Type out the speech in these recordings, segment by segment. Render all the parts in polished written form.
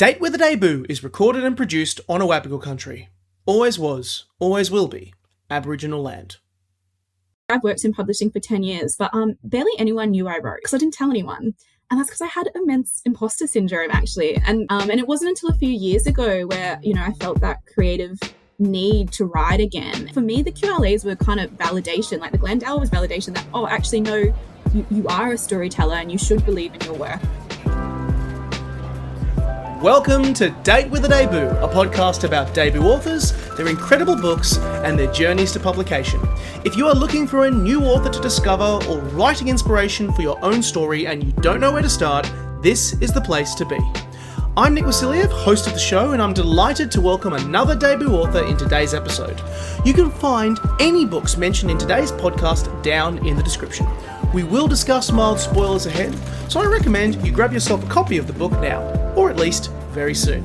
Date with a Debut is recorded and produced on Awabakal Country. Always was, always will be, Aboriginal land. I've worked in publishing for 10 years, but barely anyone knew I wrote because I didn't tell anyone. And that's because I had immense imposter syndrome, actually. And it wasn't until a few years ago where, I felt that creative need to write again. For me, the QLAs were kind of validation, like the Glendale was validation that, actually, no, you are a storyteller and you should believe in your work. Welcome to Date with a Debut, a podcast about debut authors, their incredible books, and their journeys to publication. If you are looking for a new author to discover or writing inspiration for your own story and you don't know where to start, this is the place to be. I'm Nick Wasiliev, host of the show, and I'm delighted to welcome another debut author in today's episode. You can find any books mentioned in today's podcast down in the description. We will discuss mild spoilers ahead, so I recommend you grab yourself a copy of the book now, or at least very soon.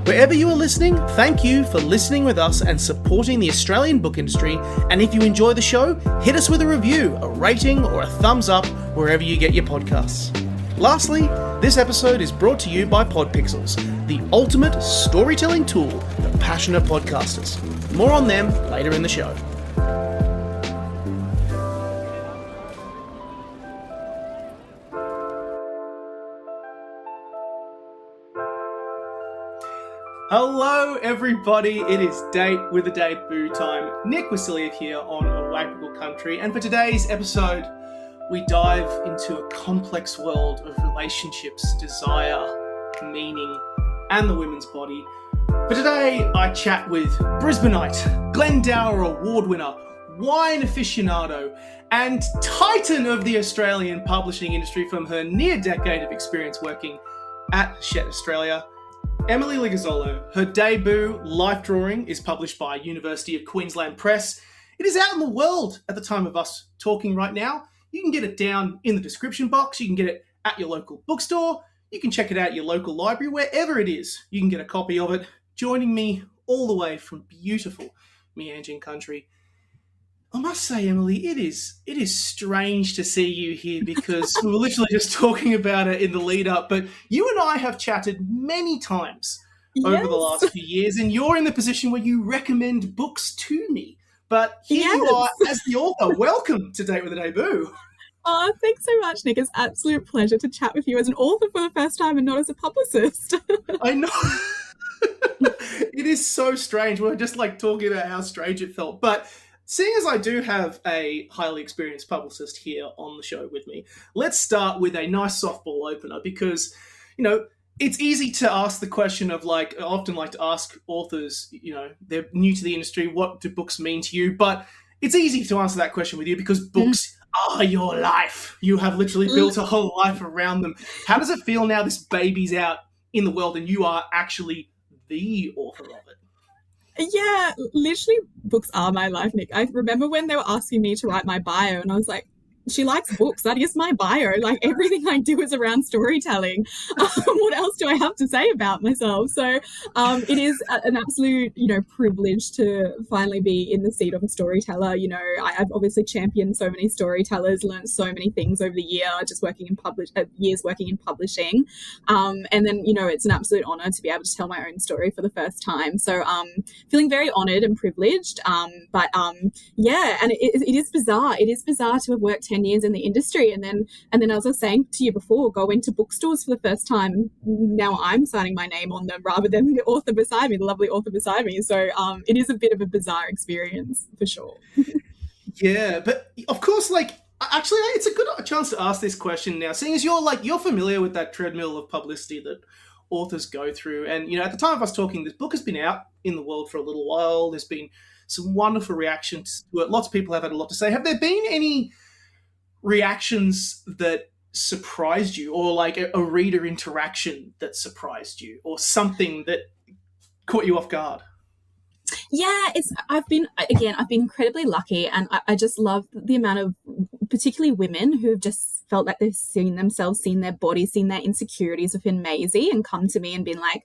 Wherever you are listening, thank you for listening with us and supporting the Australian book industry, and if you enjoy the show, hit us with a review, a rating, or a thumbs up wherever you get your podcasts. Lastly, this episode is brought to you by Podpixels, the ultimate storytelling tool for passionate podcasters. More on them later in the show. Hello everybody, it is Date with a Debut time. Nick Wasiliev here on Awabakal Country, and for today's episode we dive into a complex world of relationships, desire, meaning, and the women's body. For today I chat with Brisbaneite, Glendale Award winner, wine aficionado, and titan of the Australian publishing industry from her near decade of experience working at Hachette Australia, Emily Lighezzolo. Her debut, Life Drawing, is published by University of Queensland Press. It is out in the world at the time of us talking right now. You can get it down in the description box. You can get it at your local bookstore. You can check it out at your local library, wherever it is. You can get a copy of it. Joining me all the way from beautiful Meanjin country, I must say, Emily, it is strange to see you here because we were literally just talking about it in the lead up, but you and I have chatted many times over the last few years, and you're in the position where you recommend books to me. But here you are as the author. Welcome to Date with a Debut. Oh, thanks so much, Nick. It's an absolute pleasure to chat with you as an author for the first time and not as a publicist. I know. It is so strange. We're just talking about how strange it felt. But seeing as I do have a highly experienced publicist here on the show with me, let's start with a nice softball opener because, it's easy to ask the question of I often like to ask authors, they're new to the industry, what do books mean to you? But it's easy to answer that question with you because books are your life. You have literally built a whole life around them. How does it feel now this baby's out in the world and you are actually the author of it? Yeah, literally books are my life, Nick. I remember when they were asking me to write my bio and I was like, she likes books. That is my bio. Everything I do is around storytelling. What else do I have to say about myself? So it is an absolute, privilege to finally be in the seat of a storyteller. I've obviously championed so many storytellers, learned so many things over the year, just years working in publishing. And then, it's an absolute honor to be able to tell my own story for the first time. So feeling very honored and privileged. But it is bizarre. It is bizarre to have worked 10 years in the industry and then as I was saying to you before, go into bookstores for the first time. Now I'm signing my name on them rather than the author beside me, the lovely author beside me. So it is a bit of a bizarre experience for sure. Yeah, but of course, actually it's a good chance to ask this question now, seeing as you're familiar with that treadmill of publicity that authors go through. And at the time of us talking, this book has been out in the world for a little while. There's been some wonderful reactions to it. Lots of people have had a lot to say. Have there been any reactions that surprised you, or a reader interaction that surprised you, or something that caught you off guard? Yeah, I've been incredibly lucky, and I just love the amount of, particularly women, who have just felt like they've seen themselves, seen their bodies, seen their insecurities within Maisie, and come to me and been like,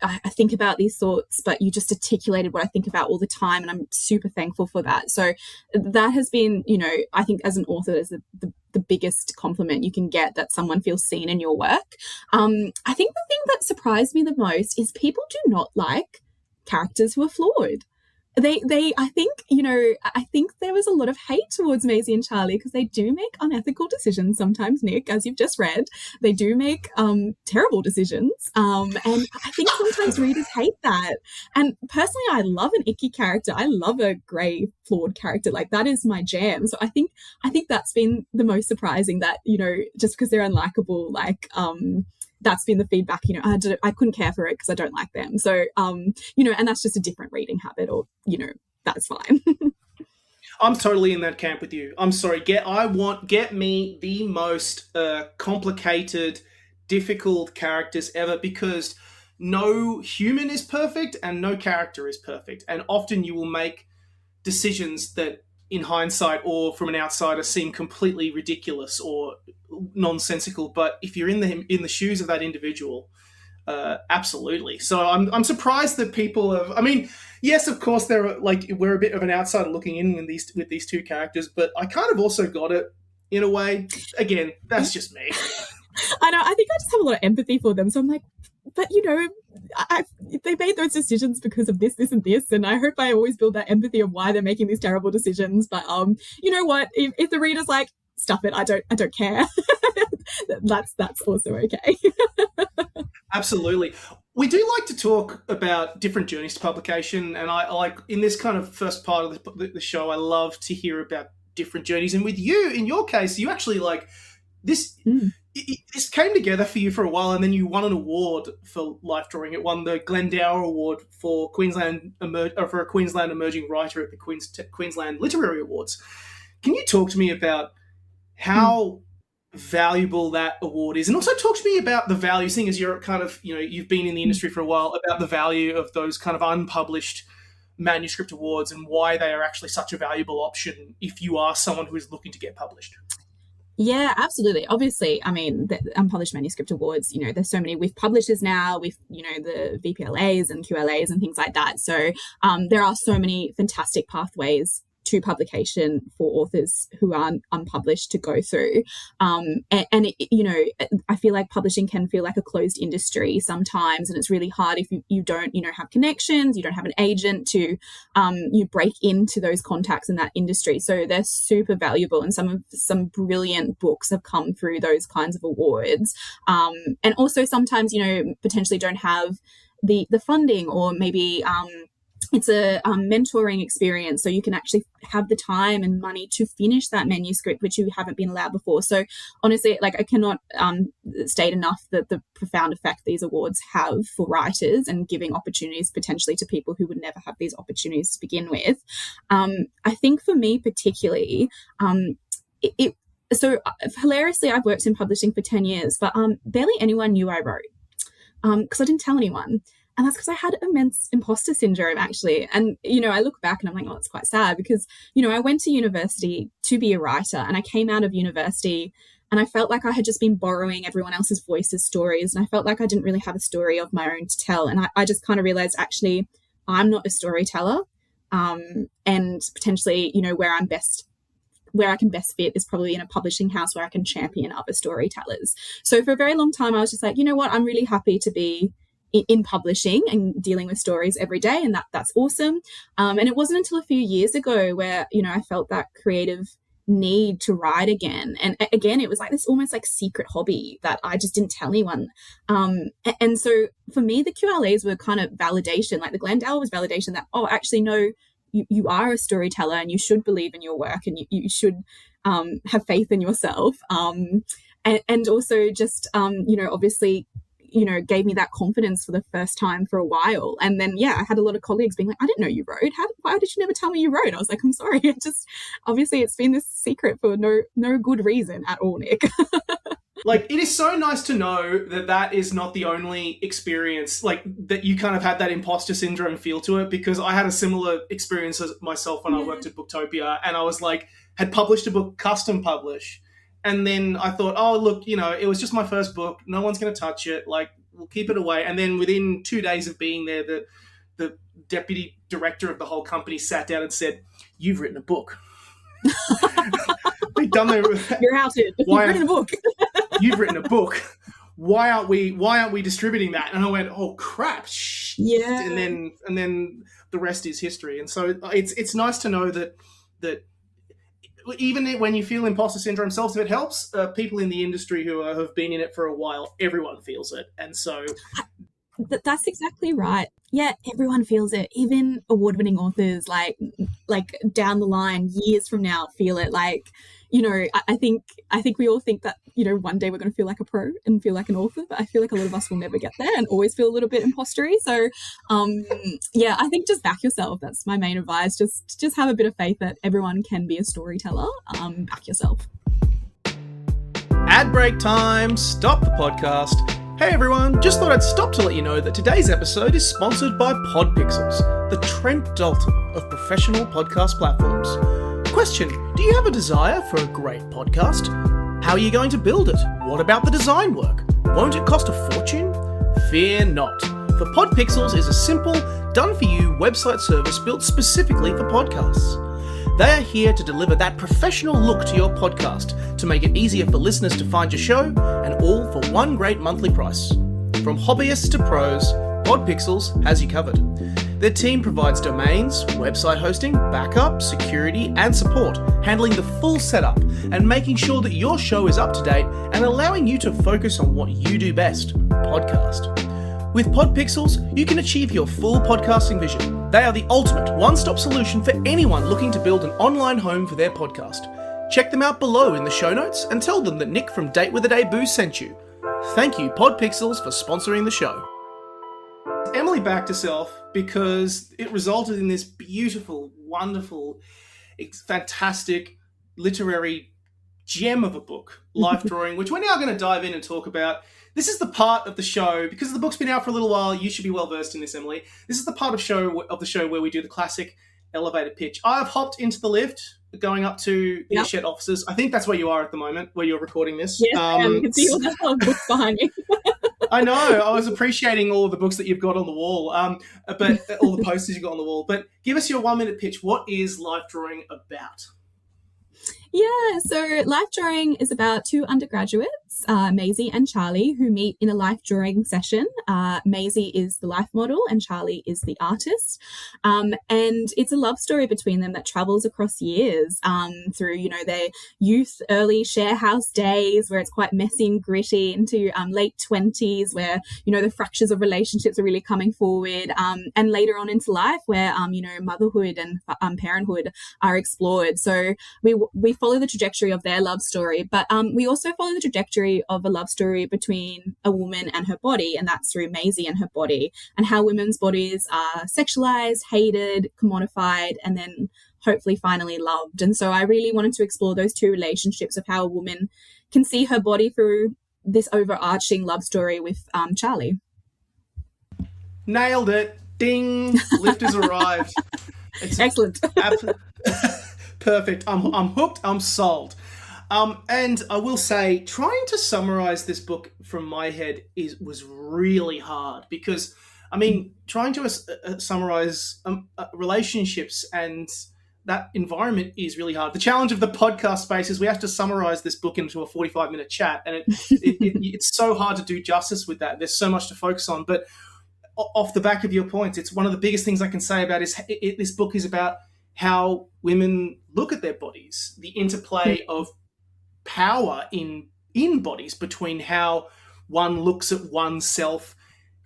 I think about these thoughts, but you just articulated what I think about all the time, and I'm super thankful for that. So that has been, I think as an author, is the biggest compliment you can get, that someone feels seen in your work. I think the thing that surprised me the most is people do not like characters who are flawed. I think there was a lot of hate towards Maisie and Charlie because they do make unethical decisions sometimes, Nick, as you've just read. They do make terrible decisions. And I think sometimes readers hate that. And personally, I love an icky character. I love a grey, flawed character. Like, that is my jam. So I think that's been the most surprising, that, just because they're unlikable, like, that's been the feedback. I couldn't care for it because I don't like them. So, and that's just a different reading habit, or, that's fine. I'm totally in that camp with you. I'm sorry. Get me the most complicated, difficult characters ever, because no human is perfect and no character is perfect. And often you will make decisions that, in hindsight or from an outsider, seem completely ridiculous or nonsensical. But if you're in the shoes of that individual, absolutely. So I'm surprised that people have. I mean, yes, of course, we're a bit of an outsider looking in with these two characters, but I kind of also got it in a way. Again, that's just me. I know. I think I just have a lot of empathy for them. So I'm like, but they made those decisions because of this, and this, and I hope I always build that empathy of why they're making these terrible decisions. But you know what? If the reader's like, stuff it, I don't care. that's also okay. Absolutely. We do like to talk about different journeys to publication, and I like, in this kind of first part of the show, I love to hear about different journeys. And with you, in your case, you actually like this. This came together for you for a while, and then you won an award for life drawing. It won the Glendower Award for for a Queensland emerging writer at the Queensland Literary Awards. Can you talk to me about how valuable that award is, and also talk to me about the value, seeing as you're kind of, you've been in the industry for a while, about the value of those kind of unpublished manuscript awards and why they are actually such a valuable option if you are someone who is looking to get published. Yeah, absolutely. Obviously, I mean, the unpublished manuscript awards, there's so many with publishers now, with, the VPLAs and QLAs and things like that. So there are so many fantastic pathways to publication for authors who are unpublished to go through. I feel like publishing can feel like a closed industry sometimes, and it's really hard if you don't, have connections, you don't have an agent to, you break into those contacts in that industry. So they're super valuable, and some brilliant books have come through those kinds of awards. And also sometimes, potentially don't have the funding, or maybe, it's a mentoring experience, so you can actually have the time and money to finish that manuscript, which you haven't been allowed before. So honestly, like, I cannot state enough that the profound effect these awards have for writers, and giving opportunities potentially to people who would never have these opportunities to begin with. I think for me particularly, so hilariously, I've worked in publishing for 10 years, but barely anyone knew I wrote, because I didn't tell anyone. And that's because I had immense imposter syndrome, actually. And, I look back and I'm like, oh, it's quite sad, because, I went to university to be a writer, and I came out of university and I felt like I had just been borrowing everyone else's voices, stories. And I felt like I didn't really have a story of my own to tell. And I just kind of realized, actually, I'm not a storyteller. And potentially, where I can best fit is probably in a publishing house where I can champion other storytellers. So for a very long time, I was just like, you know what, I'm really happy to be in publishing and dealing with stories every day, and that's awesome. And it wasn't until a few years ago where, I felt that creative need to write again. And again, it was like this almost like secret hobby that I just didn't tell anyone. And so for me, the QLAs were kind of validation. Like the Glendower was validation that, oh, actually, no, you are a storyteller, and you should believe in your work, and you should have faith in yourself. And also just, obviously, gave me that confidence for the first time for a while. And then, I had a lot of colleagues being like, I didn't know you wrote. Why did you never tell me you wrote? I was like, I'm sorry. Obviously it's been this secret for no good reason at all, Nick. Like, it is so nice to know that that is not the only experience, like, that you kind of had that imposter syndrome feel to it, because I had a similar experience as myself when I worked at Booktopia, and I was like, had published a book, custom publish, and then I thought, oh, look, you know, it was just my first book. No one's going to touch it. Like, we'll keep it away. And then within 2 days of being there, the deputy director of the whole company sat down and said, "You've written a book." They've done their... You're outed. You've written a book. You've written a book. Why aren't we distributing that? And I went, oh crap. Yeah. And then the rest is history. And so it's nice to know that even when you feel imposter syndrome, if it helps people in the industry who have been in it for a while, everyone feels it. And so that's exactly right. Yeah, everyone feels it. Even award-winning authors, like down the line, years from now, feel it. Like, you know, I think we all think that, you know, one day we're going to feel like a pro and feel like an author, but I feel like a lot of us will never get there and always feel a little bit impostery. So, yeah, I think just back yourself. That's my main advice. Just have a bit of faith that everyone can be a storyteller. Back yourself. Ad break time. Stop the podcast. Hey everyone, just thought I'd stop to let you know that today's episode is sponsored by Podpixels, the Trent Dalton of professional podcast platforms. Question, do you have a desire for a great podcast? How are you going to build it? What about the design work? Won't it cost a fortune? Fear not, for Podpixels is a simple, done-for-you website service built specifically for podcasts. They are here to deliver that professional look to your podcast to make it easier for listeners to find your show, and all for one great monthly price. From hobbyists to pros, Podpixels has you covered. Their team provides domains, website hosting, backup, security, and support, handling the full setup and making sure that your show is up to date and allowing you to focus on what you do best, podcast. With Podpixels, you can achieve your full podcasting vision. They are the ultimate one-stop solution for anyone looking to build an online home for their podcast. Check them out below in the show notes and tell them that Nick from Date with a Day Boo sent you. Thank you, Podpixels, for sponsoring the show. Emily backed herself because it resulted in this beautiful, wonderful, fantastic literary gem of a book, Life Drawing, which we're now going to dive in and talk about. This is the part of the show, because the book's been out for a little while, you should be well versed in this, Emily. This is the part of the show where we do the classic elevator pitch. I've hopped into the lift going up to the Hachette offices. I think that's where you are at the moment, where you're recording this. Yes, you can see all the books behind me. I know. I was appreciating all of the books that you've got on the wall, but all the posters you've got on the wall. But give us your 1 minute pitch. What is Life Drawing about? Yeah, so Life Drawing is about two undergraduates, Maisie and Charlie, who meet in a life drawing session. Maisie is the life model and Charlie is the artist. And it's a love story between them that travels across years through, you know, their youth, early share house days where it's quite messy and gritty, into late 20s where, you know, the fractures of relationships are really coming forward, and later on into life where, you know, motherhood and parenthood are explored. So we follow the trajectory of their love story, but we also follow the trajectory of a love story between a woman and her body, and that's through Maisie and her body, and how women's bodies are sexualized, hated, commodified, and then hopefully finally loved. And so I really wanted to explore those two relationships of how a woman can see her body through this overarching love story with Charlie. Nailed it. Ding. Lift has arrived. It's excellent. Perfect. I'm hooked. I'm sold. And I will say, trying to summarize this book from my head was really hard, because, I mean, trying to summarize relationships and that environment is really hard. The challenge of the podcast space is we have to summarize this book into a 45-minute chat, and it's so hard to do justice with that. There's so much to focus on. But off the back of your points, it's one of the biggest things I can say about this book is about how women look at their bodies, the interplay of power in bodies between how one looks at oneself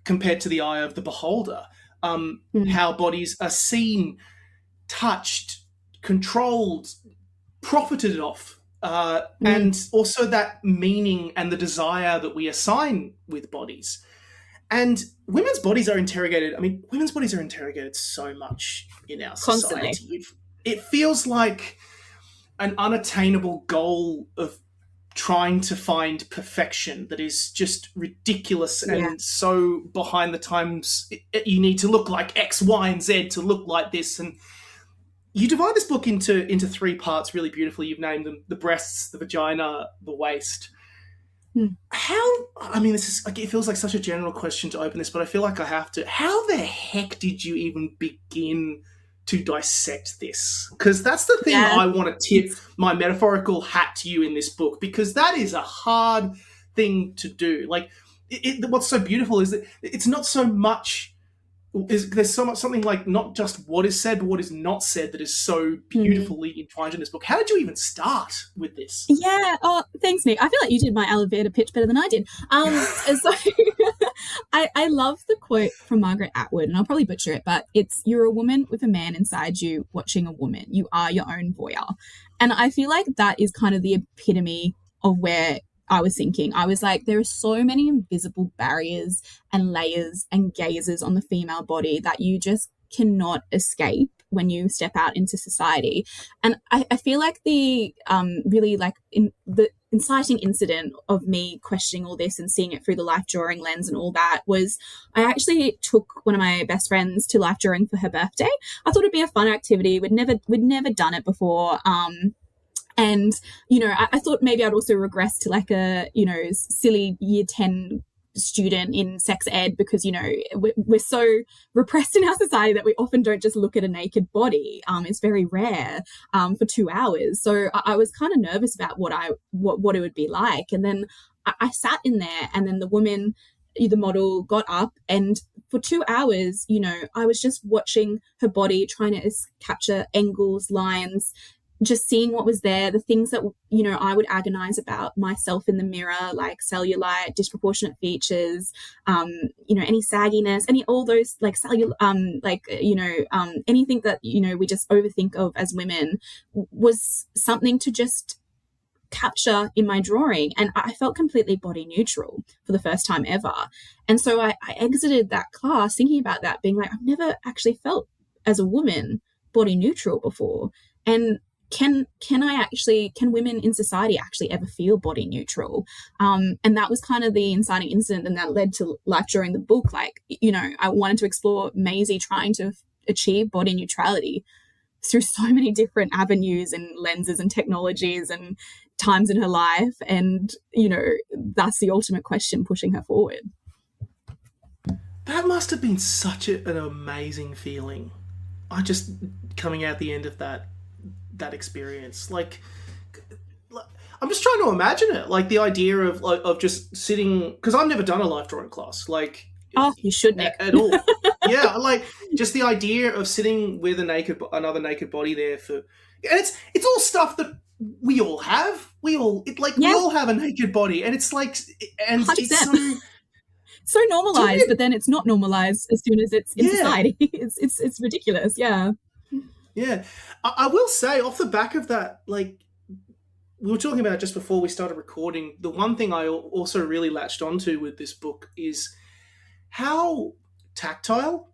compared to the eye of the beholder, how bodies are seen, touched, controlled, profited off, and also that meaning and the desire that we assign with bodies. And women's bodies are interrogated. I mean, women's bodies are interrogated so much in our society. Constantly. It feels like an unattainable goal of trying to find perfection that is just ridiculous and so behind the times. You need to look like X, Y, and Z to look like this. And you divide this book into 3 parts really beautifully. You've named them: the breasts, the vagina, the waist. This is like, it feels like such a general question to open this, but I feel like I have to. How the heck did you even begin to dissect this? Because that's the thing I want to tip my metaphorical hat to you in this book, because that is a hard thing to do. Like, what's so beautiful is that it's not so much. There's so much, something like not just what is said, but what is not said, that is so beautifully entwined in this book. How did you even start with this? Yeah. Oh, thanks, Nick. I feel like you did my elevator pitch better than I did. So I love the quote from Margaret Atwood, and I'll probably butcher it, but it's, "You're a woman with a man inside you watching a woman. You are your own voyeur." And I feel like that is kind of the epitome of where I was thinking. I was like, there are so many invisible barriers and layers and gazes on the female body that you just cannot escape when you step out into society. And I feel like the really like in the inciting incident of me questioning all this and seeing it through the life drawing lens and all that was, I actually took one of my best friends to life drawing for her birthday. I thought it'd be a fun activity. We'd never done it before. And, I thought maybe I'd also regress to like a, silly year 10 student in sex ed, because, we're so repressed in our society that we often don't just look at a naked body. It's very rare for 2 hours. So I was kind of nervous about what it would be like. And then I sat in there, and then the woman, the model, got up, and for 2 hours, I was just watching her body, trying to capture angles, lines, just seeing what was there, the things that, I would agonize about myself in the mirror, like cellulite, disproportionate features, any sagginess, all those like anything that, we just overthink of as women, was something to just capture in my drawing. And I felt completely body neutral for the first time ever. And so I exited that class thinking about that, being like, I've never actually felt as a woman body neutral before. And can women in society actually ever feel body neutral? And that was kind of the inciting incident, and that led to life during the book. Like, I wanted to explore Maisie trying to achieve body neutrality through so many different avenues and lenses and technologies and times in her life. And, that's the ultimate question pushing her forward. That must have been such an amazing feeling. I just, coming out the end of that experience, like, I'm just trying to imagine it, like the idea of just sitting, because I've never done a life drawing class, like, oh, you should, Nick. At all. Yeah, like just the idea of sitting with another naked body there for, and it's all stuff that we all have. We all have a naked body, and it's like, and 100%. It's so normalized, but then it's not normalized as soon as it's in society. It's ridiculous. Yeah. Yeah, I will say, off the back of that, like we were talking about just before we started recording, the one thing I also really latched onto with this book is how tactile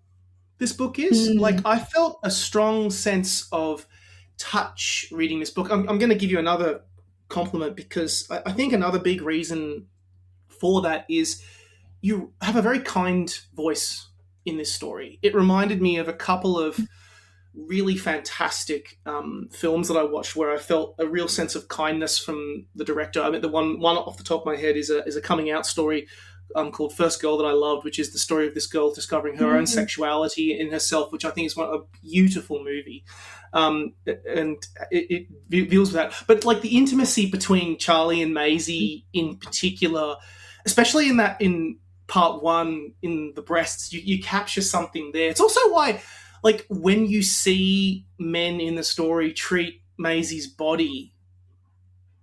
this book is. Like, I felt a strong sense of touch reading this book. I'm going to give you another compliment, because I think another big reason for that is you have a very kind voice in this story. It reminded me of a couple of really fantastic films that I watched where I felt a real sense of kindness from the director. I mean, the one off the top of my head is a coming out story called First Girl that I loved, which is the story of this girl discovering her own sexuality in herself, which I think is a beautiful movie. And it deals with that. But like the intimacy between Charlie and Maisie in particular, especially in part one, in the breasts, you capture something there. It's also why, like, when you see men in the story treat Maisie's body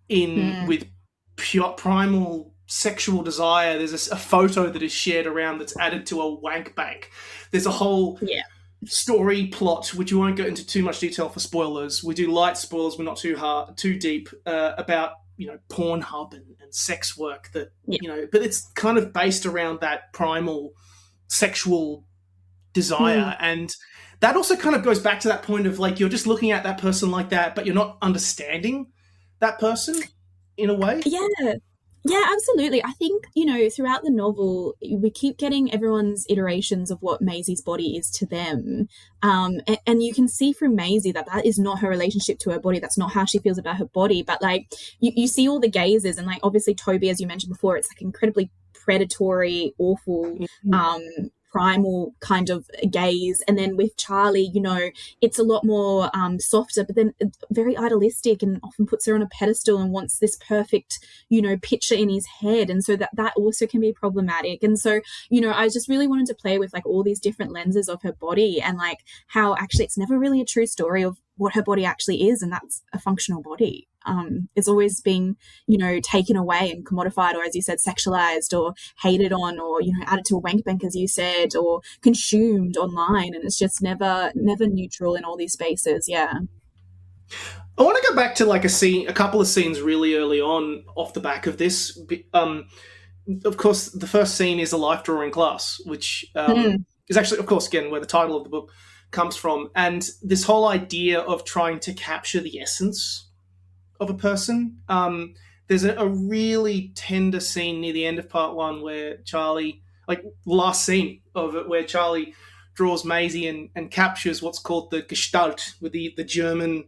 with pure primal sexual desire, there's a photo that is shared around that's added to a wank bank. There's a whole story plot, which we won't go into too much detail for spoilers. We do light spoilers, we're not too deep, about, Pornhub and sex work that, but it's kind of based around that primal sexual desire. And that also kind of goes back to that point of, like, you're just looking at that person like that, but you're not understanding that person. in a way. Yeah. Yeah, absolutely. I think, throughout the novel, we keep getting everyone's iterations of what Maisie's body is to them. And you can see from Maisie that that is not her relationship to her body. That's not how she feels about her body. But like, you see all the gazes, and like, obviously Toby, as you mentioned before, it's like incredibly predatory, awful, primal kind of gaze. And then with Charlie, it's a lot more softer, but then very idealistic, and often puts her on a pedestal and wants this perfect picture in his head. And so that also can be problematic. And so I just really wanted to play with like all these different lenses of her body, and like how actually it's never really a true story of what her body actually is, and that's a functional body. It's always being taken away and commodified, or as you said, sexualized or hated on, or added to a wank bank, as you said, or consumed online, and it's just never neutral in all these spaces. Yeah. I want to go back to like a couple of scenes really early on off the back of this. Of course, the first scene is a life drawing class, which is actually, of course, again, where the title of the book comes from. And this whole idea of trying to capture the essence of a person. There's a really tender scene near the end of part one where Charlie, like last scene of it, where Charlie draws Maisie and captures what's called the Gestalt, with the German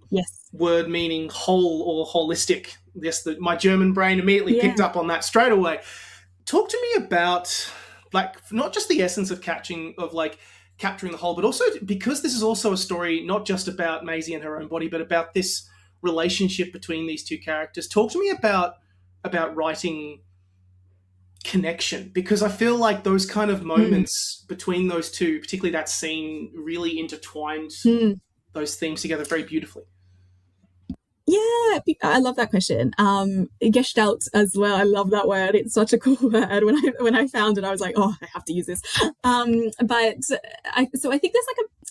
word meaning whole or holistic. Yes, my German brain immediately picked up on that straight away. Talk to me about like not just the essence of capturing the whole, but also because this is also a story not just about Maisie and her own body, but about this relationship between these two characters. Talk to me about writing connection, because I feel like those kind of moments between those two, particularly that scene, really intertwined those themes together very beautifully. Yeah, I love that question. Gestalt as well. I love that word. It's such a cool word. When I found it, I was like, oh, I have to use this. But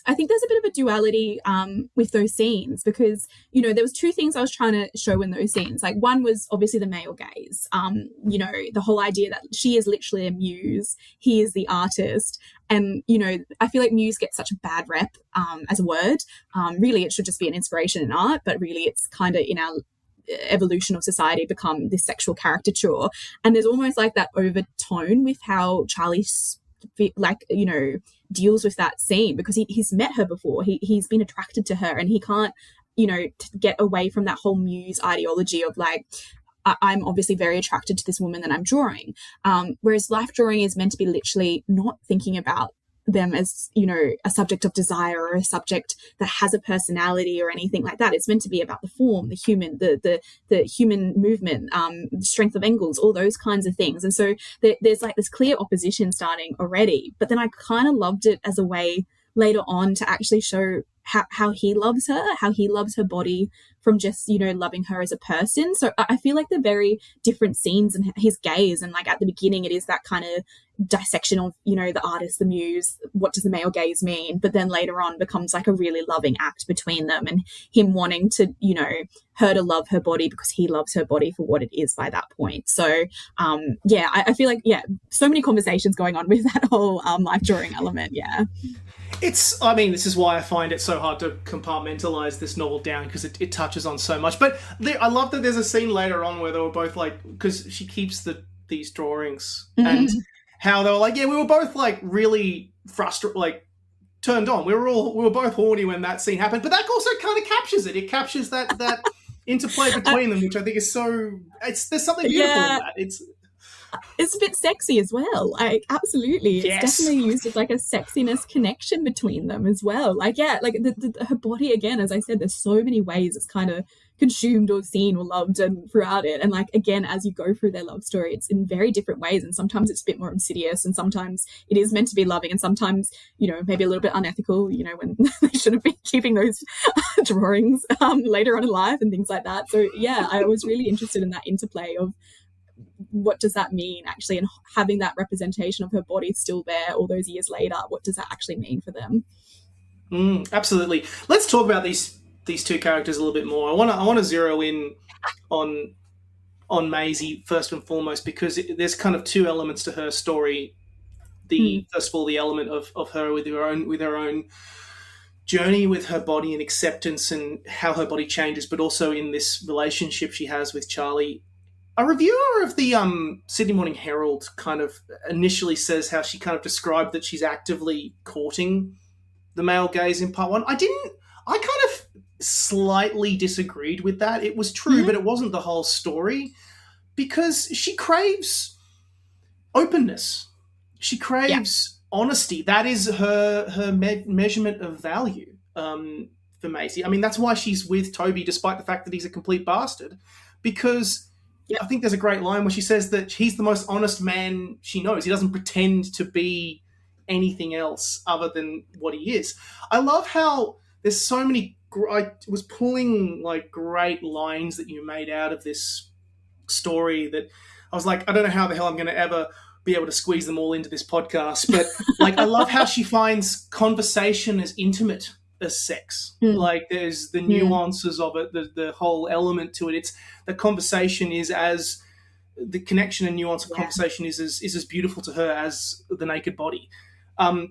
I think there's a bit of a duality with those scenes, because there was two things I was trying to show in those scenes. Like, one was obviously the male gaze. The whole idea that she is literally a muse, he is the artist. And, I feel like muse gets such a bad rep as a word. Really, it should just be an inspiration in art, but really it's kind of in our evolution of society become this sexual caricature. And there's almost like that overtone with how Charlie deals with that scene, because he's met her before. He's been attracted to her, and he can't, get away from that whole muse ideology of like, I'm obviously very attracted to this woman that I'm drawing. Whereas life drawing is meant to be literally not thinking about them as, a subject of desire or a subject that has a personality or anything like that. It's meant to be about the form, the human, the human movement, the strength of angles, all those kinds of things. And so there's like this clear opposition starting already. But then I kind of loved it as a way later on to actually show how he loves her, how he loves her body from just, loving her as a person. So I feel like they're very different scenes and his gaze. And like at the beginning, it is that kind of dissection of, the artist, the muse, what does the male gaze mean? But then later on becomes like a really loving act between them, and him wanting to, her to love her body because he loves her body for what it is by that point. So, I feel like, so many conversations going on with that whole life drawing element. Yeah. This is why I find it so hard to compartmentalize this novel down, because it touches on so much. But I love that there's a scene later on where they were both like, because she keeps these drawings and how they were like, we were both like really frustrated, like turned on. We were both horny when that scene happened. But that also kind of captures it. It captures that interplay between them, which I think is there's something beautiful in that. It's a bit sexy as well. Like, absolutely. It's definitely used as like a sexiness connection between them as well. Like, her body, again, as I said, there's so many ways it's kind of consumed or seen or loved and throughout it. And like, again, as you go through their love story, it's in very different ways. And sometimes it's a bit more insidious, and sometimes it is meant to be loving, and sometimes, maybe a little bit unethical, when they shouldn't be keeping those drawings later on in life and things like that. So I was really interested in that interplay of what does that mean actually, and having that representation of her body still there all those years later, what does that actually mean for them? Absolutely. Let's talk about these two characters a little bit more. I want to zero in on Maisie first and foremost, because there's kind of two elements to her story. First of all, the element of her with her own journey with her body and acceptance and how her body changes, but also in this relationship she has with Charlie. A reviewer of the Sydney Morning Herald kind of initially says how she kind of described that she's actively courting the male gaze in part one. I kind of slightly disagreed with that. It was true, but it wasn't the whole story, because she craves openness. She craves honesty. That is her measurement of value for Maisie. I mean, that's why she's with Toby, despite the fact that he's a complete bastard, because I think there's a great line where she says that he's the most honest man she knows. He doesn't pretend to be anything else other than what he is. I love how there's so many. I was pulling like great lines that you made out of this story that I was like, I don't know how the hell I'm going to ever be able to squeeze them all into this podcast. But like, I love how she finds conversation as intimate as sex. Like, there's the nuances of it, the whole element to it. It's the conversation is as the connection and nuance of conversation is as beautiful to her as the naked body.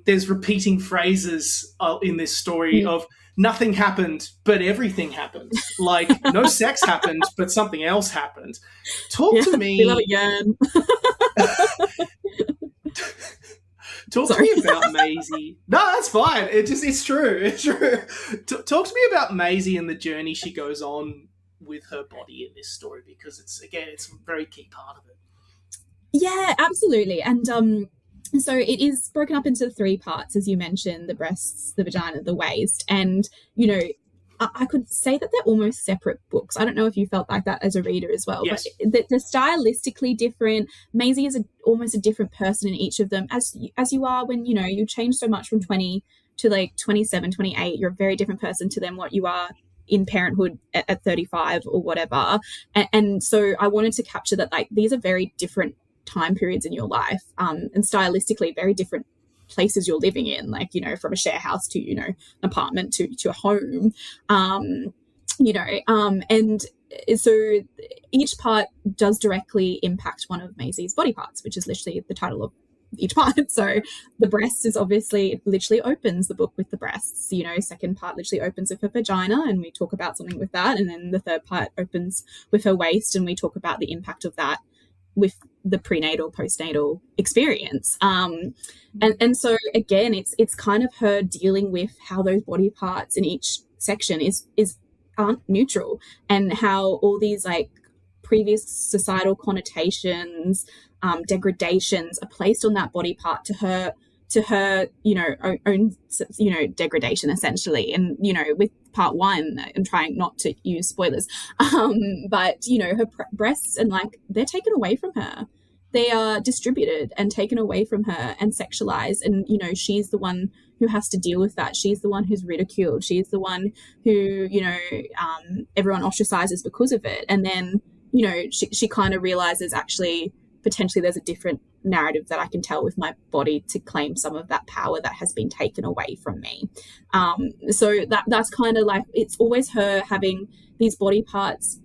There's repeating phrases in this story of nothing happened, but everything happened. Like, no sex happened, but something else happened. Talk to me. Again. Talk to me about Maisie. No, that's fine. It's true. It's true. Talk to me about Maisie and the journey she goes on with her body in this story, because it's a very key part of it. Yeah, absolutely. And so it is broken up into 3 parts, as you mentioned: the breasts, the vagina, the waist. And, you know, I could say that they're almost separate books. I don't know if you felt like that as a reader as well. Yes. But they're stylistically different. Maisie is almost a different person in each of them, as you are when, you know, you change so much from 20 to like 27, 28. You're a very different person to them what you are in parenthood at 35 or whatever. And so I wanted to capture that, like, these are very different time periods in your life, and stylistically very different places you're living in, like, you know, from a share house to, you know, an apartment to a home, you know, and so each part does directly impact one of Maisie's body parts, which is literally the title of each part. So the breasts is obviously, it literally opens the book with the breasts, you know. Second part literally opens with her vagina, and we talk about something with that. And then the third part opens with her waist, and we talk about the impact of that with the prenatal, postnatal experience. And so again, it's kind of her dealing with how those body parts in each section aren't neutral, and how all these like previous societal connotations, degradations are placed on that body part to her, you know, own, you know, degradation essentially. And, you know, with part 1, I'm trying not to use spoilers, but, you know, her breasts, and like, they're taken away from her. They are distributed and taken away from her and sexualized. And, you know, she's the one who has to deal with that. She's the one who's ridiculed. She's the one who, you know, everyone ostracizes because of it. And then, you know, she kind of realizes, actually, potentially there's a different narrative that I can tell with my body to claim some of that power that has been taken away from me. So that's kind of like, it's always her having these body parts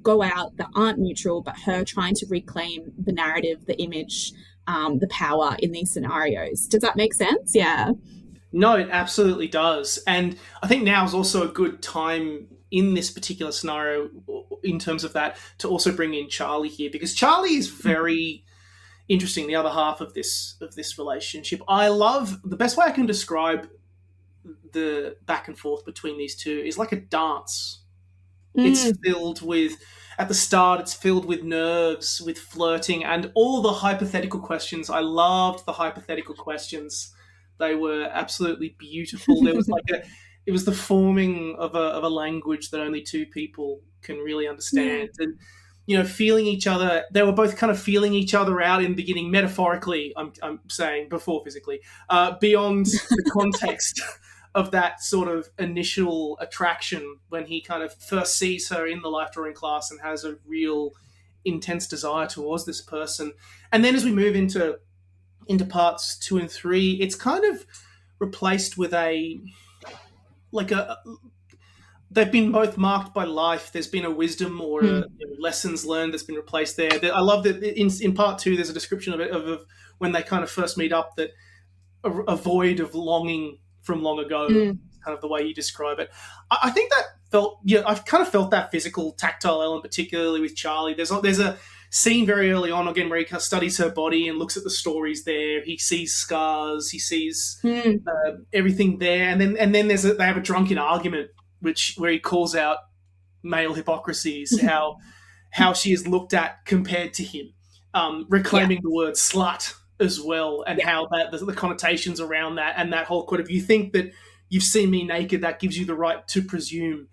go out that aren't neutral, but her trying to reclaim the narrative, the image, the power in these scenarios. Does that make sense? Yeah. No, it absolutely does. And I think now is also a good time in this particular scenario, in terms of that, to also bring in Charlie here, because Charlie is very interesting, the other half of this relationship. I love, the best way I can describe the back and forth between these two is like a dance. It's filled with, at the start, it's filled with nerves, with flirting, and all the hypothetical questions. I loved the hypothetical questions. They were absolutely beautiful. There was like it was the forming of a language that only two people can really understand. And, you know, feeling each other. They were both kind of feeling each other out in the beginning, metaphorically, I'm saying, before physically, beyond the context of that sort of initial attraction when he kind of first sees her in the life drawing class and has a real intense desire towards this person. And then as we move into parts 2 and 3, it's kind of replaced with they've been both marked by life. There's been a wisdom or lessons learned that's been replaced there. I love that in part 2, there's a description of it, of when they kind of first meet up, that a void of longing from long ago, kind of the way you describe it. I think that felt, I've kind of felt that physical, tactile element, particularly with Charlie. There's a scene very early on, again, where he studies her body and looks at the stories there. He sees scars, he sees everything there, and then they have a drunken argument, where he calls out male hypocrisies, how she is looked at compared to him, reclaiming the word slut as well, and how that the connotations around that, and that whole quote of, you think that you've seen me naked, that gives you the right to presume.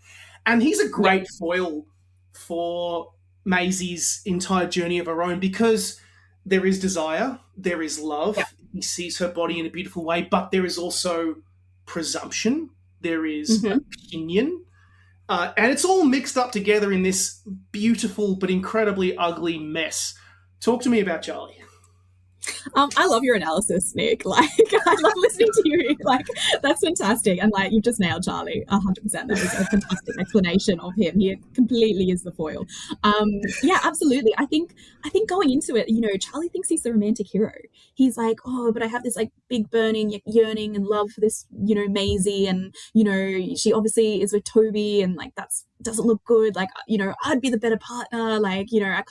And he's a great foil for Maisie's entire journey of her own, because there is desire, there is love, he sees her body in a beautiful way, but there is also presumption, there is opinion, and it's all mixed up together in this beautiful but incredibly ugly mess. Talk to me about Charlie. I love your analysis, Nick. Like, I love listening to you. Like, that's fantastic. And like, you've just nailed Charlie 100%. That was a fantastic explanation of him. He completely is the foil. Yeah, absolutely. I think going into it, Charlie thinks he's the romantic hero. He's like, oh, but I have this like big burning yearning and love for this, Maisie, and she obviously is with Toby, and like that's doesn't look good. Like, I'd be the better partner. Like, I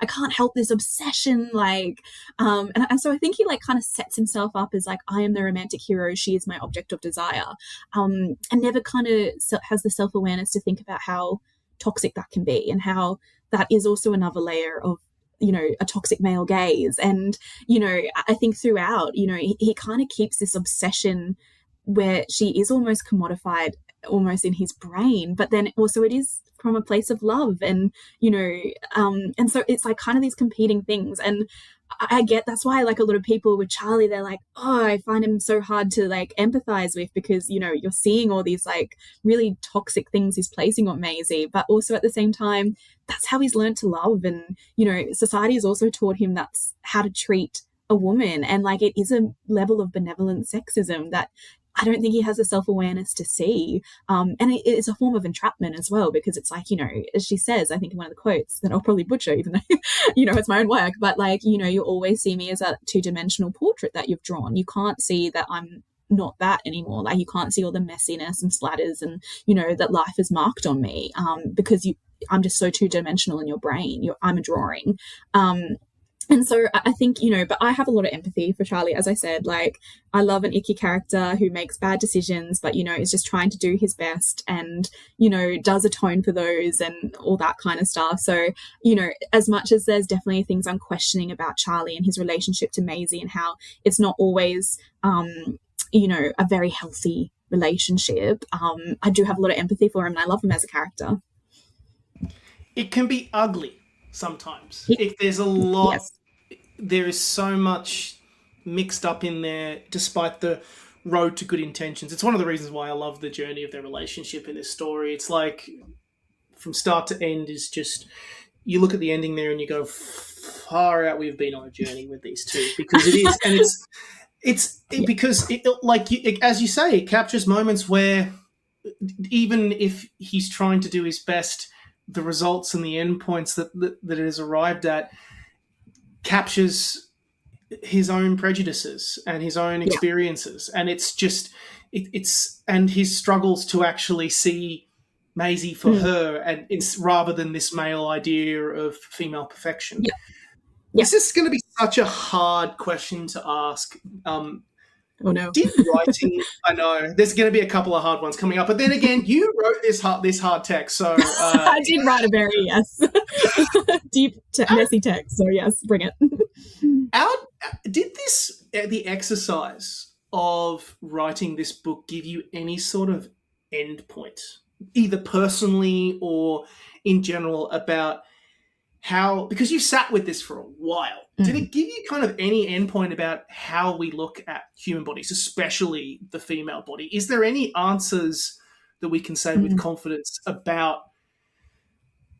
can't help this obsession. Like, and so I think he like kind of sets himself up as like, I am the romantic hero, she is my object of desire, and never kind of has the self-awareness to think about how toxic that can be, and how that is also another layer of a toxic male gaze. And I think throughout, he kind of keeps this obsession where she is almost commodified, almost in his brain, but then also it is from a place of love, and and so it's like kind of these competing things. And I get that's why like a lot of people with Charlie, they're like, oh, I find him so hard to like empathize with, because you're seeing all these like really toxic things he's placing on Maisie, but also at the same time that's how he's learned to love. And society has also taught him that's how to treat a woman, and like it is a level of benevolent sexism that I don't think he has the self-awareness to see. And it's a form of entrapment as well, because it's like, as she says, I think in one of the quotes that I'll probably butcher, even though, it's my own work, but like, you always see me as a two-dimensional portrait that you've drawn. You can't see that I'm not that anymore. Like, you can't see all the messiness and splatters and, that life has marked on me, because I'm just so two-dimensional in your brain. I'm a drawing. And so I think, but I have a lot of empathy for Charlie. As I said, like, I love an icky character who makes bad decisions, but, is just trying to do his best and, does atone for those and all that kind of stuff. So, as much as there's definitely things I'm questioning about Charlie and his relationship to Maisie, and how it's not always, a very healthy relationship, I do have a lot of empathy for him, and I love him as a character. It can be ugly sometimes. If there's a lot... Yes. There is so much mixed up in there, despite the road to good intentions. It's one of the reasons why I love the journey of their relationship in this story. It's like, from start to end is just, you look at the ending there and you go, far out, we've been on a journey with these two, because it is, and because as you say, it captures moments where even if he's trying to do his best, the results and the endpoints that it has arrived at captures his own prejudices and his own experiences, and it's just and his struggles to actually see Maisie for her, and it's rather than this male idea of female perfection. This is going to be such a hard question to ask. Oh no! Did writing? I know there's going to be a couple of hard ones coming up, but then again, you wrote this hard text, so I did write a very deep, messy text. So yes, bring it. Did the exercise of writing this book give you any sort of end point, either personally or in general, about how, because you sat with this for a while, did it give you kind of any endpoint about how we look at human bodies, especially the female body? Is there any answers that we can say with confidence about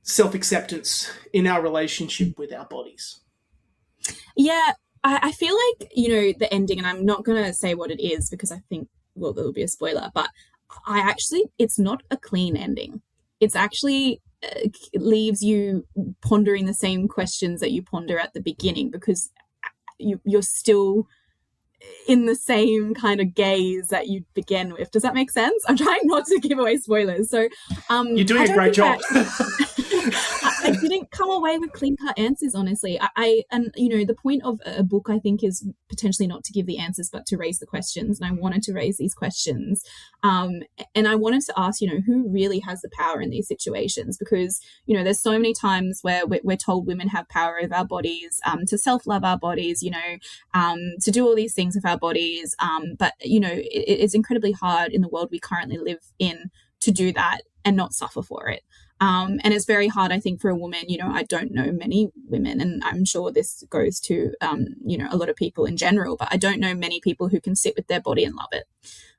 self-acceptance in our relationship with our bodies? Yeah, I feel like, the ending, and I'm not going to say what it is because I think, well, there'll be a spoiler, but it's not a clean ending. It's actually... leaves you pondering the same questions that you ponder at the beginning, because you're still in the same kind of gaze that you begin with. Does that make sense? I'm trying not to give away spoilers. So you're doing a great job. I didn't come away with clean-cut answers, honestly. And the point of a book, I think, is potentially not to give the answers, but to raise the questions. And I wanted to raise these questions. And I wanted to ask, who really has the power in these situations? Because, there's so many times where we're told women have power over our bodies, to self-love our bodies, to do all these things with our bodies. But, it's incredibly hard in the world we currently live in to do that and not suffer for it. And it's very hard, I think, for a woman. I don't know many women, and I'm sure this goes to, a lot of people in general, but I don't know many people who can sit with their body and love it.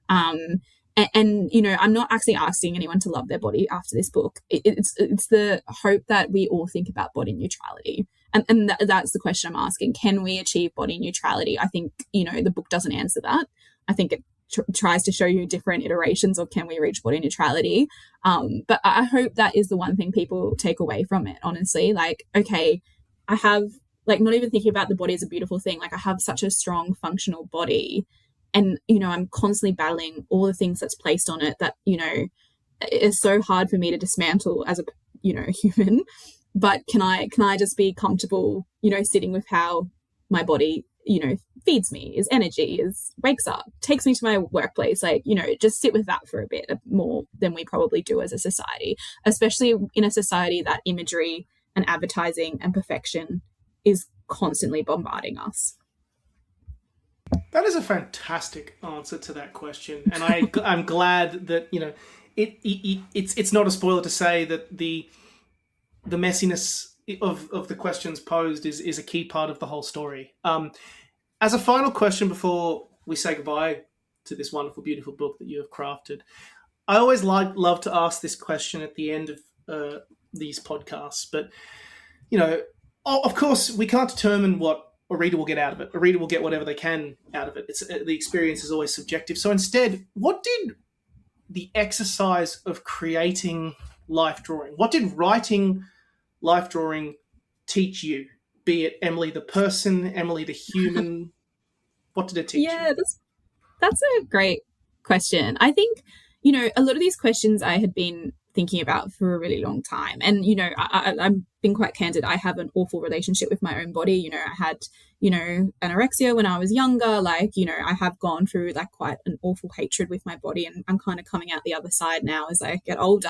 And I'm not actually asking anyone to love their body after this book. It's the hope that we all think about body neutrality. And that's the question I'm asking. Can we achieve body neutrality? I think, the book doesn't answer that. I think it tries to show you different iterations of can we reach body neutrality. But I hope that is the one thing people take away from it, honestly. Like, okay, I have, like, not even thinking about the body as a beautiful thing. Like, I have such a strong functional body, and, I'm constantly battling all the things that's placed on it that, is so hard for me to dismantle as a, human. But can I just be comfortable, sitting with how my body, feeds me, is energy, wakes up, takes me to my workplace, like, just sit with that for a bit more than we probably do as a society, especially in a society that imagery and advertising and perfection is constantly bombarding us. That is a fantastic answer to that question, and I'm glad that it's not a spoiler to say that the messiness of the questions posed is a key part of the whole story. As a final question before we say goodbye to this wonderful, beautiful book that you have crafted, I always love to ask this question at the end of these podcasts. But, of course, we can't determine what a reader will get out of it. A reader will get whatever they can out of it. The experience is always subjective. So instead, what did the exercise of creating life drawing, what did writing life drawing teach you? Be it Emily the person, Emily the human, what did it teach you? Yeah, that's a great question. I think, a lot of these questions I had been thinking about for a really long time. And, I've been quite candid. I have an awful relationship with my own body. I had, anorexia when I was younger. Like, I have gone through like quite an awful hatred with my body, and I'm kind of coming out the other side now as I get older.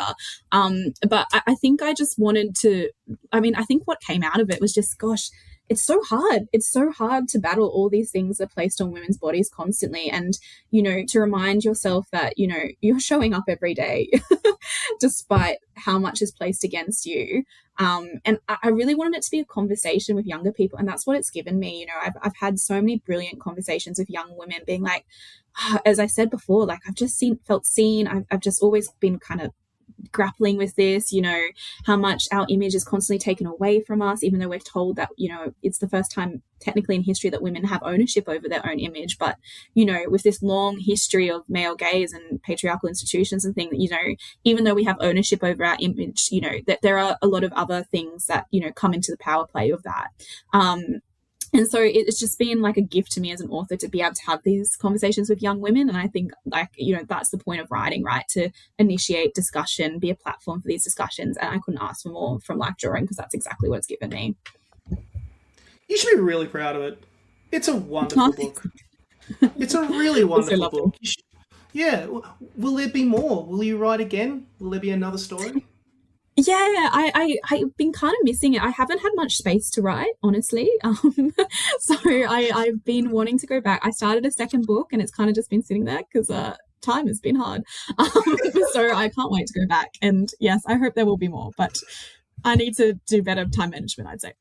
But I think I just wanted to, I think what came out of it was just, gosh, it's so hard. It's so hard to battle all these things that are placed on women's bodies constantly. And, to remind yourself that, you're showing up every day despite how much is placed against you. And I really wanted it to be a conversation with younger people. And that's what it's given me. I've had so many brilliant conversations with young women being like, as I said before, like I've just felt seen. I've just always been kind of grappling with this, how much our image is constantly taken away from us, even though we're told that, it's the first time technically in history that women have ownership over their own image. But, with this long history of male gaze and patriarchal institutions and things, even though we have ownership over our image, that there are a lot of other things that, come into the power play of that. And so it's just been like a gift to me as an author to be able to have these conversations with young women. And I think that's the point of writing, right? To initiate discussion, be a platform for these discussions. And I couldn't ask for more from life drawing, because that's exactly what it's given me. You should be really proud of it. It's a wonderful book. It's a really wonderful book. Yeah. Will there be more? Will you write again? Will there be another story? Yeah, I've been kind of missing it. I haven't had much space to write, honestly. So I've been wanting to go back. I started a second book and it's kind of just been sitting there because time has been hard. So I can't wait to go back. And yes, I hope there will be more, but I need to do better time management, I'd say.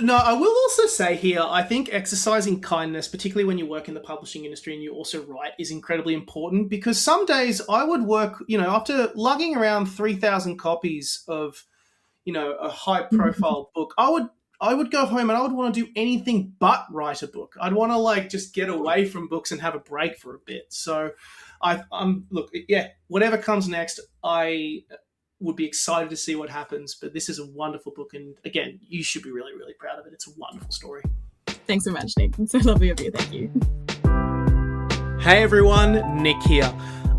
I will also say here, I think exercising kindness, particularly when you work in the publishing industry and you also write, is incredibly important, because some days I would work, after lugging around 3,000 copies of, a high profile book, I would go home and I would want to do anything but write a book. I'd want to just get away from books and have a break for a bit. So whatever comes next, I would be excited to see what happens, but this is a wonderful book, and again, you should be really, really proud of it. It's a wonderful story. Thanks so much, Nick. It's so lovely of you. Thank you. Hey everyone, Nick here.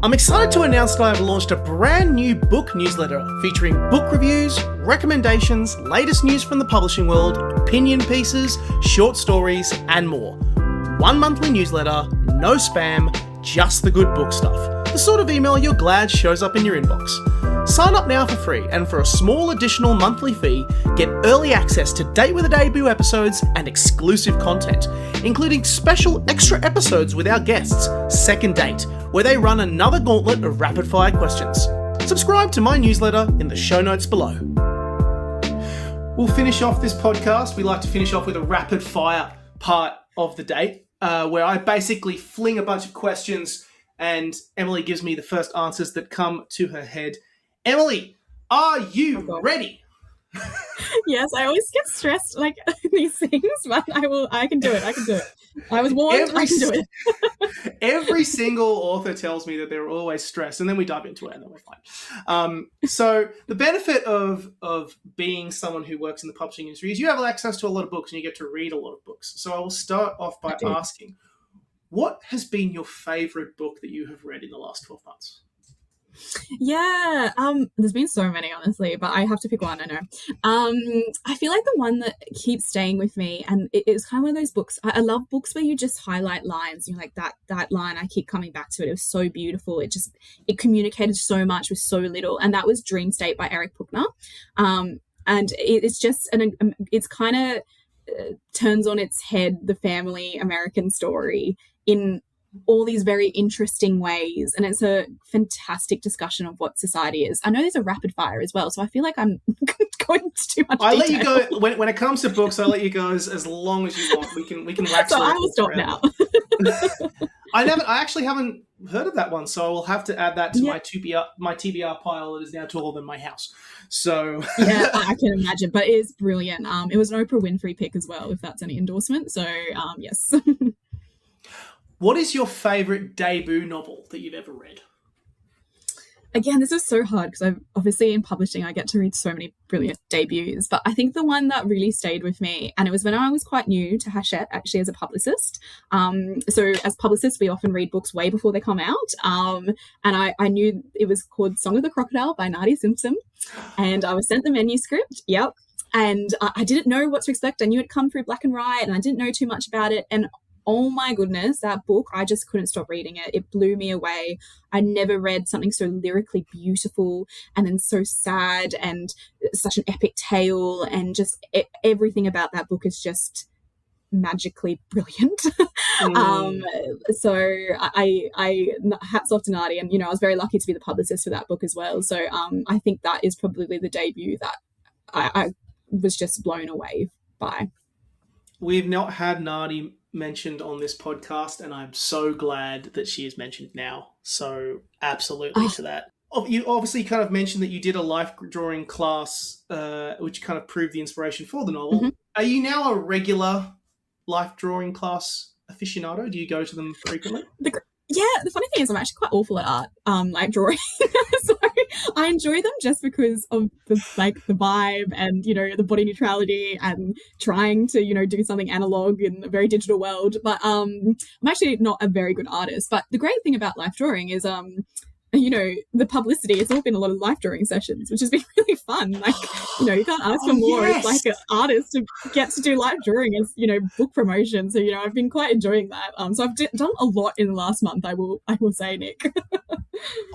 I'm excited to announce that I've launched a brand new book newsletter featuring book reviews, recommendations, latest news from the publishing world, opinion pieces, short stories, and more. One monthly newsletter, no spam, just the good book stuff. The sort of email you're glad shows up in your inbox. Sign up now for free, and for a small additional monthly fee, get early access to Date with a Debut episodes and exclusive content, including special extra episodes with our guests, Second Date, where they run another gauntlet of rapid-fire questions. Subscribe to my newsletter in the show notes below. We'll finish off this podcast. We like to finish off with a rapid-fire part of the date, where I basically fling a bunch of questions and Emily gives me the first answers that come to her head. Emily, are you ready? Yes, I always get stressed like these things, but I can do it. I was warned, I can do it. Every single author tells me that they're always stressed, and then we dive into it and then we're fine. So the benefit of being someone who works in the publishing industry is you have access to a lot of books and you get to read a lot of books. So I will start off by asking, what has been your favourite book that you have read in the last 12 months? Yeah, there's been so many, honestly, but I have to pick one, I know. I feel like the one that keeps staying with me, and it's kind of one of those books, I love books where you just highlight lines, you're like, that line, I keep coming back to it, it was so beautiful, it communicated so much with so little, and that was Dream State by Eric Puchner. And it's just, it's kind of turns on its head the family American story in all these very interesting ways, and it's a fantastic discussion of what society is. I know there's a rapid fire as well, so I feel like I'm going into too much I'll detail. let you go when it comes to books. I'll let you go as long as you want. We can wax. So I will stop now. I actually haven't heard of that one, so I will have to add that to my TBR pile that is now taller than my house. So yeah, I can imagine, but it is brilliant. It was an Oprah Winfrey pick as well, if that's any endorsement. So yes. What is your favourite debut novel that you've ever read? Again, this is so hard because obviously in publishing I get to read so many brilliant debuts, but I think the one that really stayed with me, and it was when I was quite new to Hachette actually as a publicist. So as publicists, we often read books way before they come out. And I knew it was called Song of the Crocodile by Nadia Simpson, and I was sent the manuscript. Yep. And I didn't know what to expect. I knew it'd come through Black and White and I didn't know too much about it. And oh my goodness, that book, I just couldn't stop reading it. It blew me away. I never read something so lyrically beautiful and then so sad, and such an epic tale, and just everything about that book is just magically brilliant. So I hats off to Nadi, and I was very lucky to be the publicist for that book as well. So I think that is probably the debut that I was just blown away by. We've not had Nadi mentioned on this podcast, and I'm so glad that she is mentioned now. So absolutely to that. You obviously kind of mentioned that you did a life drawing class, which kind of proved the inspiration for the novel. Mm-hmm. Are you now a regular life drawing class aficionado? Do you go to them frequently? The funny thing is I'm actually quite awful at art, like drawing. So I enjoy them just because of the vibe and, the body neutrality and trying to, do something analog in a very digital world. But I'm actually not a very good artist. But the great thing about life drawing is, the publicity, it's all been a lot of life drawing sessions, which has been really fun. Like, you can't ask for more as like an artist to get to do life drawing as, book promotion. So, I've been quite enjoying that. So I've done a lot in the last month, I will say, Nick.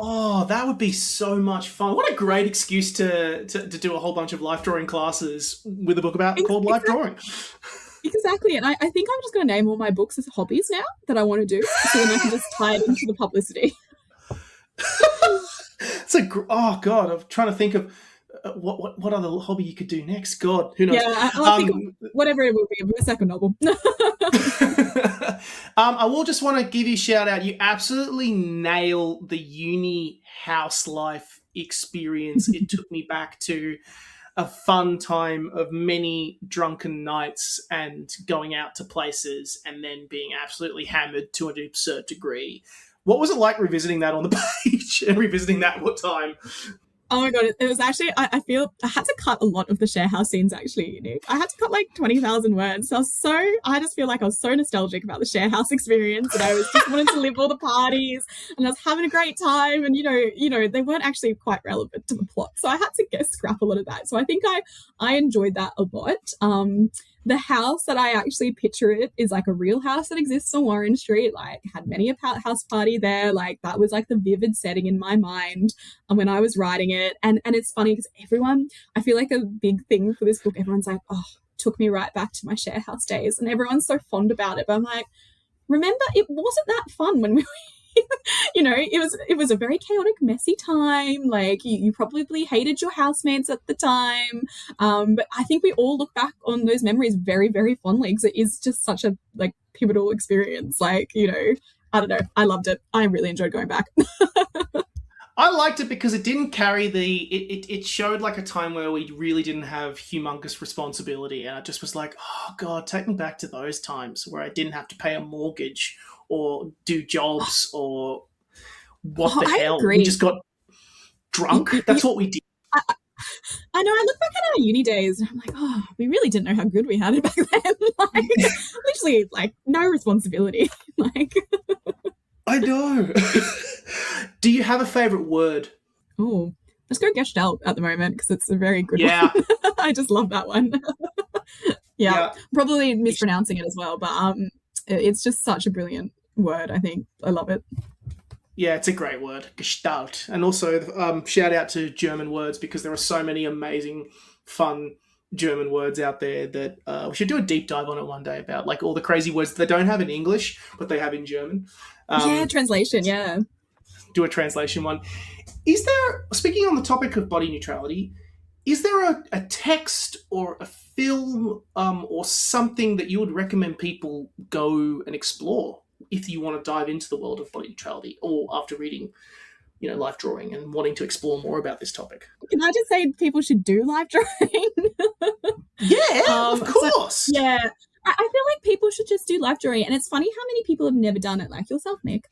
Oh, that would be so much fun. What a great excuse to do a whole bunch of life drawing classes with a book called Life Drawing. Exactly. And I think I'm just going to name all my books as hobbies now that I want to do, so then I can just tie it into the publicity. Oh God, I'm trying to think of what other hobby you could do next. God, who knows? Yeah, I'll think of whatever it will be, a second novel. I will just want to give you a shout out. You absolutely nail the uni house life experience. It took me back to a fun time of many drunken nights and going out to places and then being absolutely hammered to an absurd degree. What was it like revisiting that on the page and revisiting that what time? Oh my God, it was actually, I feel I had to cut a lot of the share house scenes actually, Nick. I had to cut like 20,000 words. So I just feel like I was so nostalgic about the share house experience, and I was just wanting to live all the parties, and I was having a great time, and they weren't actually quite relevant to the plot. So I had to scrap a lot of that. So I think I enjoyed that a lot. The house that I actually picture it is like a real house that exists on Warren Street, like had many a house party there. Like that was like the vivid setting in my mind when I was writing it. And it's funny because everyone, I feel like a big thing for this book, everyone's like, oh, took me right back to my share house days. And everyone's so fond about it. But I'm like, remember, it wasn't that fun when we it was a very chaotic, messy time. Like you probably hated your housemates at the time. But I think we all look back on those memories very, very fondly because it is just such a like pivotal experience. Like, I don't know. I loved it. I really enjoyed going back. I liked it because it didn't carry it showed like a time where we really didn't have humongous responsibility. And I just was like, oh God, take me back to those times where I didn't have to pay a mortgage or do jobs or what the hell. Agree. We just got drunk. That's what we did. I know. I look back at our uni days and I'm like, oh, we really didn't know how good we had it back then. Like, literally, like, no responsibility. Like, I know. Do you have a favorite word? Oh, let's go Gestalt at the moment because it's a very good one. I just love that one. Yeah, probably mispronouncing it as well, but it's just such a brilliant word. I think I love it. Yeah, it's a great word, Gestalt. And also shout out to German words because there are so many amazing, fun German words out there that we should do a deep dive on it one day about like all the crazy words that they don't have in English, but they have in German. Translation, yeah. Do a translation one. Is there, speaking on the topic of body neutrality, is there a text or a film or something that you would recommend people go and explore if you want to dive into the world of body neutrality or after reading, life drawing and wanting to explore more about this topic? Can I just say people should do life drawing? Yeah, of course. I feel like people should just do life drawing, and it's funny how many people have never done it, like yourself, Nick.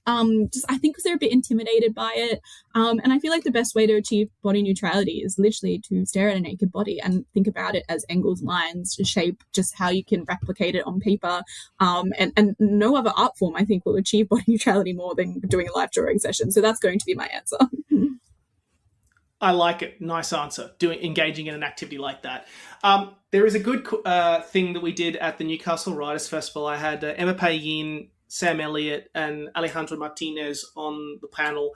Just I think because they're a bit intimidated by it, and I feel like the best way to achieve body neutrality is literally to stare at a naked body and think about it as angles, lines, shape, just how you can replicate it on paper. And no other art form I think will achieve body neutrality more than doing a life drawing session. So that's going to be my answer. I like it. Nice answer. Engaging in an activity like that. There is a good thing that we did at the Newcastle Writers Festival. I had Emma Payin, Sam Elliott, and Alejandro Martinez on the panel,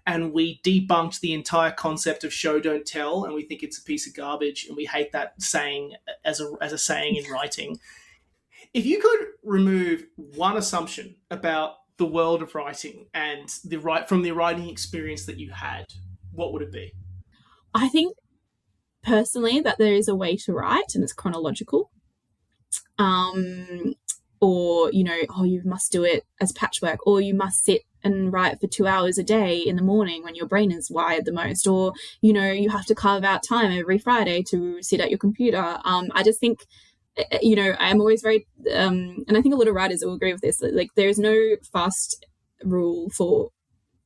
and we debunked the entire concept of show don't tell, and we think it's a piece of garbage, and we hate that saying as a saying in writing. If you could remove one assumption about the world of writing and from the writing experience that you had, what would it be? I think personally that there is a way to write and it's chronological. Or, you must do it as patchwork, or you must sit and write for 2 hours a day in the morning when your brain is wired the most, or, you have to carve out time every Friday to sit at your computer. I just think, I'm always very, and I think a lot of writers will agree with this, like there is no fast rule for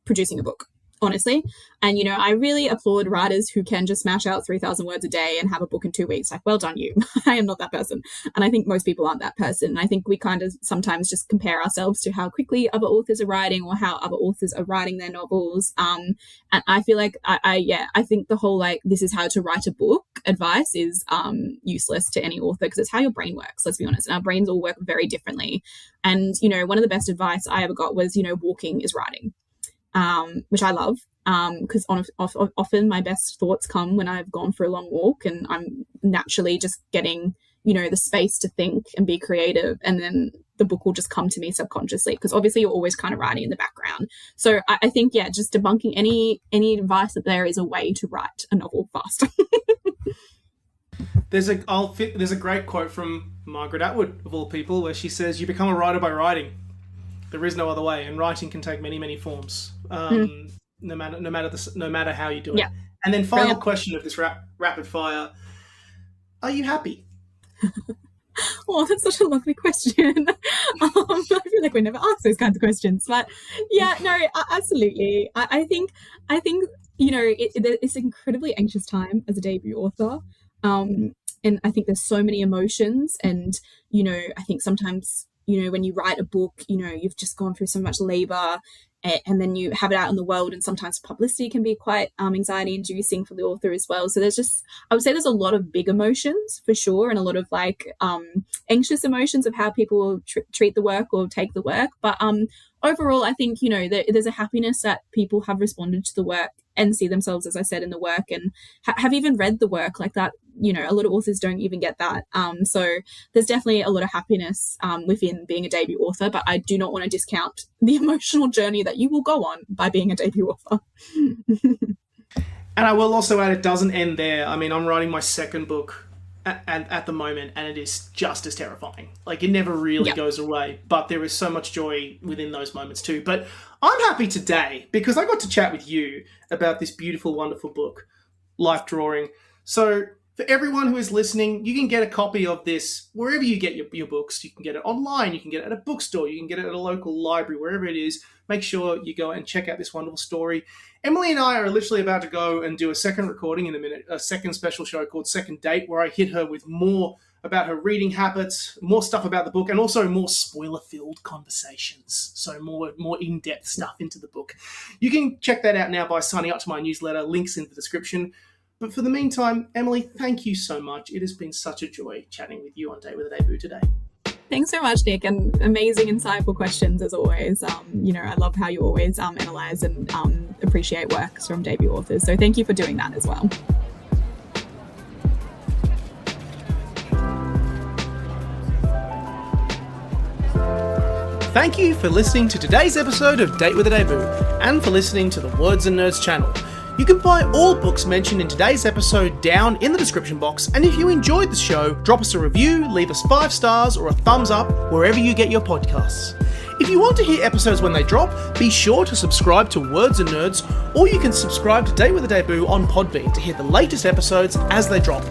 producing a book. Honestly. And, I really applaud writers who can just smash out 3,000 words a day and have a book in 2 weeks. Like, well done, you. I am not that person. And I think most people aren't that person. And I think we kind of sometimes just compare ourselves to how quickly other authors are writing or how other authors are writing their novels. And I feel like, I think the whole, like, this is how to write a book advice is useless to any author because it's how your brain works, let's be honest. And our brains all work very differently. And, one of the best advice I ever got was, walking is writing. Which I love because often my best thoughts come when I've gone for a long walk and I'm naturally just getting, the space to think and be creative, and then the book will just come to me subconsciously because obviously you're always kind of writing in the background. So I think, just debunking any advice that there is a way to write a novel fast. There's a great quote from Margaret Atwood, of all people, where she says, "You become a writer by writing. There is no other way, and writing can take many, many forms, no matter how you do it." Yeah. And then final question of this rapid fire: are you happy? Oh, that's such a lovely question. I feel like we never ask those kinds of questions, but yeah, no, absolutely. I think It's an incredibly anxious time as a debut author. And I think there's so many emotions. And, I think sometimes, when you write a book, you've just gone through so much labor, and then you have it out in the world, and sometimes publicity can be quite anxiety inducing for the author as well. So I would say there's a lot of big emotions for sure, and a lot of anxious emotions of how people treat the work or take the work. But overall, I think, there's a happiness that people have responded to the work and see themselves, as I said, in the work, and have even read the work like that. A lot of authors don't even get that. So there's definitely a lot of happiness within being a debut author, but I do not want to discount the emotional journey that you will go on by being a debut author. And I will also add, it doesn't end there. I mean, I'm writing my second book at the moment, and it is just as terrifying. Like, it never really goes away, but there is so much joy within those moments too. But I'm happy today because I got to chat with you about this beautiful, wonderful book, Life Drawing. So for everyone who is listening, you can get a copy of this wherever you get your books. You can get it online, you can get it at a bookstore, you can get it at a local library, wherever it is. Make sure you go and check out this wonderful story. Emily and I are literally about to go and do a second recording in a minute, a second special show called Second Date, where I hit her with more about her reading habits, more stuff about the book, and also more spoiler-filled conversations. So more in-depth stuff into the book. You can check that out now by signing up to my newsletter. Links in the description. But for the meantime, Emily, thank you so much. It has been such a joy chatting with you on Date with a Debut today. Thanks so much, Nick, and amazing, insightful questions as always. I love how you always analyse and appreciate works from debut authors. So thank you for doing that as well. Thank you for listening to today's episode of Date with a Debut, and for listening to the Words and Nerds channel. You can find all books mentioned in today's episode down in the description box, and if you enjoyed the show, drop us a review, leave us 5 stars or a thumbs up wherever you get your podcasts. If you want to hear episodes when they drop, be sure to subscribe to Words and Nerds, or you can subscribe to Date with a Debut on Podbean to hear the latest episodes as they drop.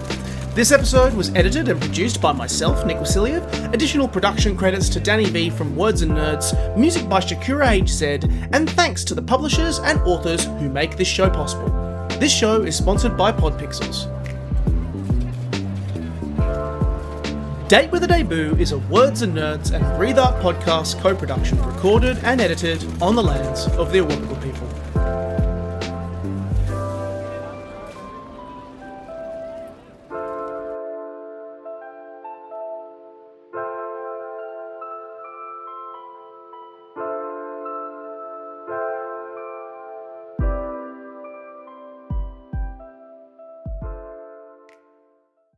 This episode was edited and produced by myself, Nick Wasiliev. Additional production credits to Dani V from Words and Nerds, music by Sakura HZ, and thanks to the publishers and authors who make this show possible. This show is sponsored by Podpixels. Date with a Debut is a Words and Nerds and Breathe Art podcast co-production, recorded and edited on the lands of the Awabakal people.